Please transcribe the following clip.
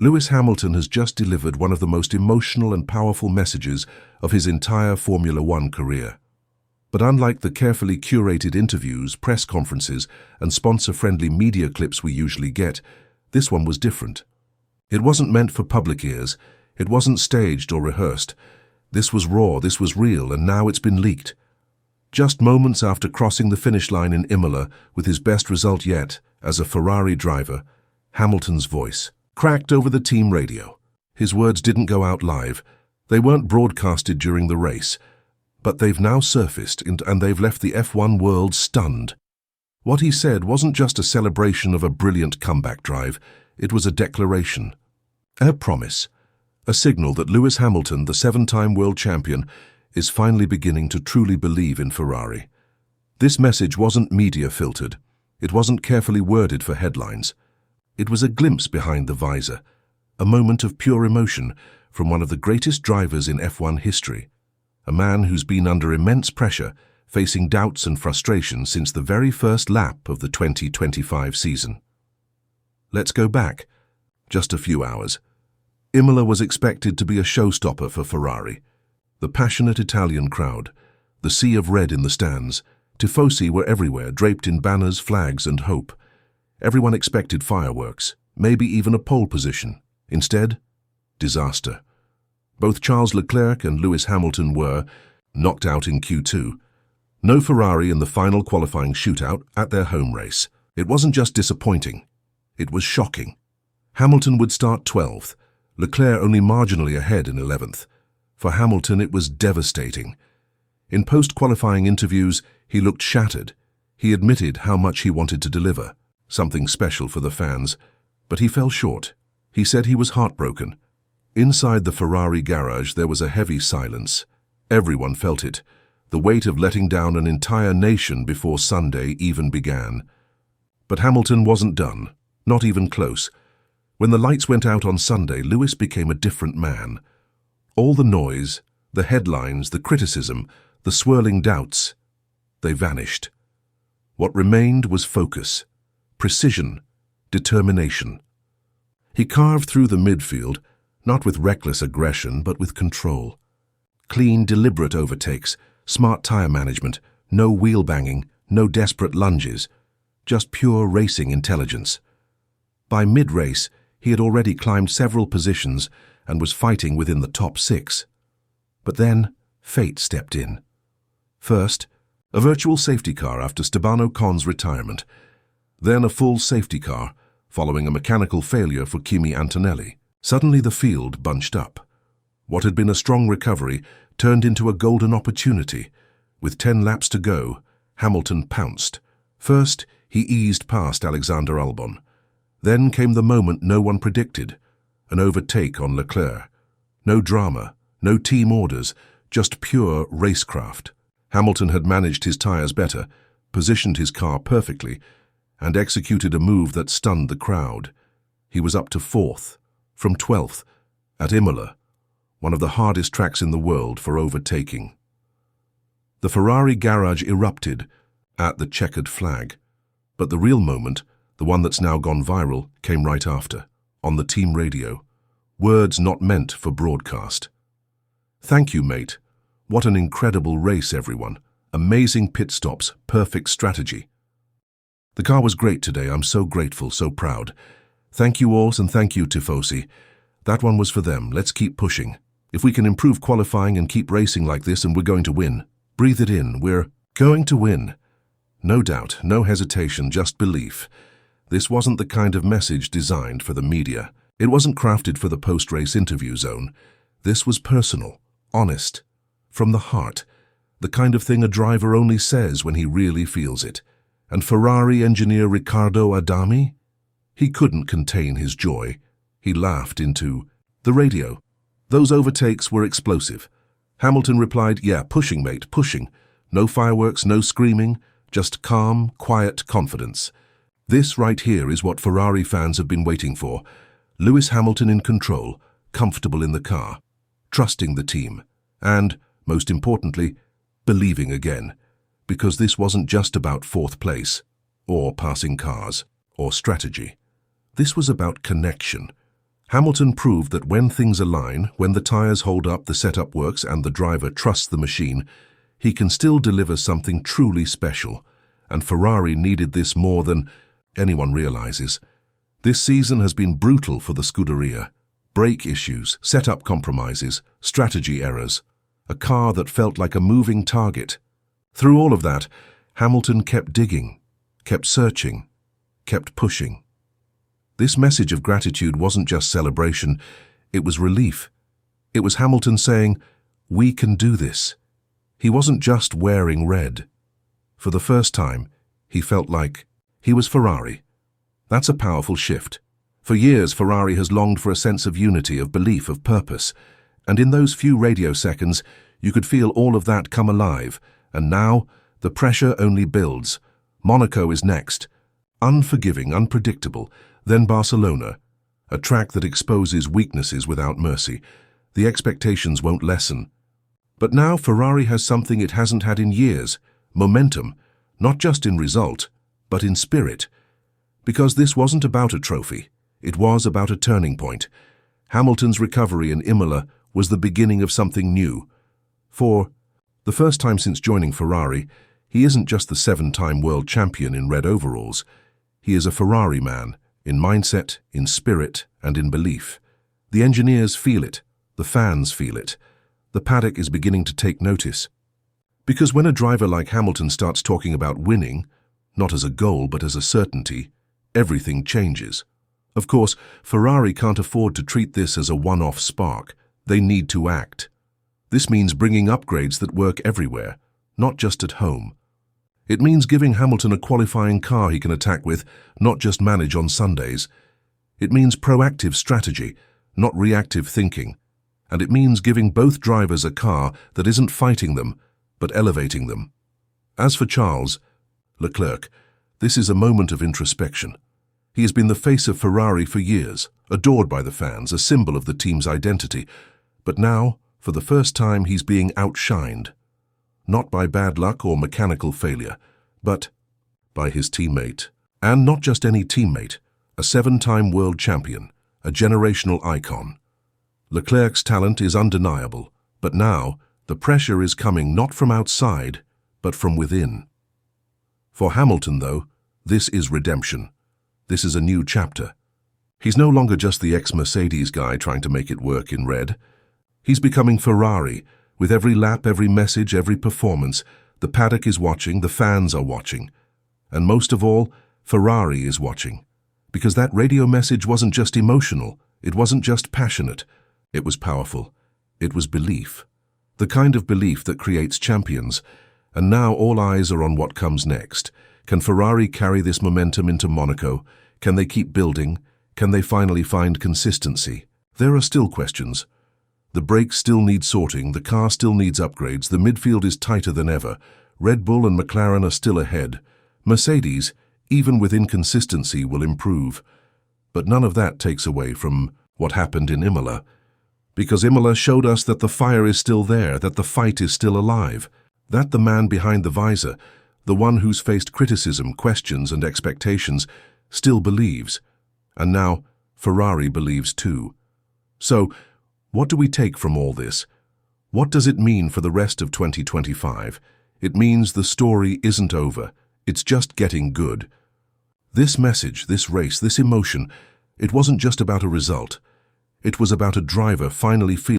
Lewis Hamilton has just delivered one of the most emotional and powerful messages of his entire Formula One career. But unlike the carefully curated interviews, press conferences, and sponsor-friendly media clips we usually get, this one was different. It wasn't meant for public ears. It wasn't staged or rehearsed. This was raw, this was real, and now it's been leaked. Just moments after crossing the finish line in Imola with his best result yet as a Ferrari driver, Hamilton's voice cracked over the team radio. His words didn't go out live. They weren't broadcasted during the race, but they've now surfaced and they've left the F1 world stunned. What he said wasn't just a celebration of a brilliant comeback drive, it was a declaration, a promise, a signal that Lewis Hamilton, the seven-time world champion, is finally beginning to truly believe in Ferrari. This message wasn't media-filtered. It wasn't carefully worded for headlines. It was a glimpse behind the visor, a moment of pure emotion from one of the greatest drivers in F1 history, a man who's been under immense pressure, facing doubts and frustration since the very first lap of the 2025 season. Let's go back just a few hours. Imola was expected to be a showstopper for Ferrari. The passionate Italian crowd, the sea of red in the stands, tifosi were everywhere, draped in banners, flags, and hope. Everyone expected fireworks, maybe even a pole position. Instead, disaster. Both Charles Leclerc and Lewis Hamilton were knocked out in Q2. No Ferrari in the final qualifying shootout at their home race. It wasn't just disappointing, it was shocking. Hamilton would start 12th, Leclerc only marginally ahead in 11th. For Hamilton, it was devastating. In post-qualifying interviews, he looked shattered. He admitted how much he wanted to deliver, something special for the fans, but he fell short. He said he was heartbroken. Inside the Ferrari garage, there was a heavy silence. Everyone felt it, the weight of letting down an entire nation before Sunday even began. But Hamilton wasn't done, not even close. When the lights went out on Sunday, Lewis became a different man. All the noise, the headlines, the criticism, the swirling doubts, they vanished. What remained was focus, precision, determination. He carved through the midfield, not with reckless aggression, but with control. Clean, deliberate overtakes, smart tire management, no wheel banging, no desperate lunges, just pure racing intelligence. By mid-race, he had already climbed several positions and was fighting within the top 6. But then, fate stepped in. First, a virtual safety car after Esteban Ocon's retirement. Then a full safety car, following a mechanical failure for Kimi Antonelli. Suddenly the field bunched up. What had been a strong recovery turned into a golden opportunity. With 10 laps to go, Hamilton pounced. First, he eased past Alexander Albon. Then came the moment no one predicted. An overtake on Leclerc. No drama, no team orders, just pure racecraft. Hamilton had managed his tires better, positioned his car perfectly, and executed a move that stunned the crowd. He was up to 4th, from 12th, at Imola, one of the hardest tracks in the world for overtaking. The Ferrari garage erupted at the checkered flag, but the real moment, the one that's now gone viral, came right after. On the team radio, words not meant for broadcast. "Thank you, mate. What an incredible race, everyone. Amazing pit stops, perfect strategy. The car was great today. I'm so grateful, so proud. Thank you all, and thank you, Tifosi. That one was for them. Let's keep pushing. If we can improve qualifying and keep racing like this, and we're going to win. Breathe it in. We're going to win." No doubt, no hesitation, just belief. This wasn't the kind of message designed for the media. It wasn't crafted for the post-race interview zone. This was personal, honest, from the heart, the kind of thing a driver only says when he really feels it. And Ferrari engineer Riccardo Adami? He couldn't contain his joy. He laughed into the radio. Those overtakes were explosive. Hamilton replied, "Yeah, pushing, mate, pushing. No fireworks, no screaming, just calm, quiet confidence." This right here is what Ferrari fans have been waiting for. Lewis Hamilton in control, comfortable in the car, trusting the team, and, most importantly, believing again. Because this wasn't just about 4th place, or passing cars, or strategy. This was about connection. Hamilton proved that when things align, when the tires hold up, the setup works, and the driver trusts the machine, he can still deliver something truly special. And Ferrari needed this more than anyone realizes. This season has been brutal for the Scuderia. Brake issues, setup compromises, strategy errors. A car that felt like a moving target. Through all of that, Hamilton kept digging, kept searching, kept pushing. This message of gratitude wasn't just celebration, it was relief. It was Hamilton saying, "We can do this." He wasn't just wearing red. For the first time, he felt like he was Ferrari. That's a powerful shift. For years, Ferrari has longed for a sense of unity, of belief, of purpose. And in those few radio seconds, you could feel all of that come alive. And now, the pressure only builds. Monaco is next. Unforgiving, unpredictable. Then Barcelona. A track that exposes weaknesses without mercy. The expectations won't lessen. But now Ferrari has something it hasn't had in years. Momentum. Not just in result, but in spirit. Because this wasn't about a trophy. It was about a turning point. Hamilton's recovery in Imola was the beginning of something new. For the first time since joining Ferrari, he isn't just the 7-time world champion in red overalls. He is a Ferrari man, in mindset, in spirit, and in belief. The engineers feel it. The fans feel it. The paddock is beginning to take notice. Because when a driver like Hamilton starts talking about winning, not as a goal but as a certainty, everything changes. Of course, Ferrari can't afford to treat this as a one-off spark. They need to act. This means bringing upgrades that work everywhere, not just at home. It means giving Hamilton a qualifying car he can attack with, not just manage on Sundays. It means proactive strategy, not reactive thinking. And it means giving both drivers a car that isn't fighting them, but elevating them. As for Charles Leclerc, this is a moment of introspection. He has been the face of Ferrari for years, adored by the fans, a symbol of the team's identity. But now, for the first time, he's being outshined. Not by bad luck or mechanical failure, but by his teammate. And not just any teammate, a 7-time world champion, a generational icon. Leclerc's talent is undeniable, but now the pressure is coming not from outside, but from within. For Hamilton, though, this is redemption. This is a new chapter. He's no longer just the ex-Mercedes guy trying to make it work in red. He's becoming Ferrari. With every lap, every message, every performance, the paddock is watching, the fans are watching. And most of all, Ferrari is watching. Because that radio message wasn't just emotional, it wasn't just passionate, it was powerful. It was belief. The kind of belief that creates champions. And now all eyes are on what comes next. Can Ferrari carry this momentum into Monaco? Can they keep building? Can they finally find consistency? There are still questions. The brakes still need sorting, the car still needs upgrades, the midfield is tighter than ever. Red Bull and McLaren are still ahead. Mercedes, even with inconsistency, will improve. But none of that takes away from what happened in Imola. Because Imola showed us that the fire is still there, that the fight is still alive. That the man behind the visor, the one who's faced criticism, questions, and expectations, still believes. And now, Ferrari believes too. So, what do we take from all this? What does it mean for the rest of 2025? It means the story isn't over. It's just getting good. This message, this race, this emotion, it wasn't just about a result. It was about a driver finally feeling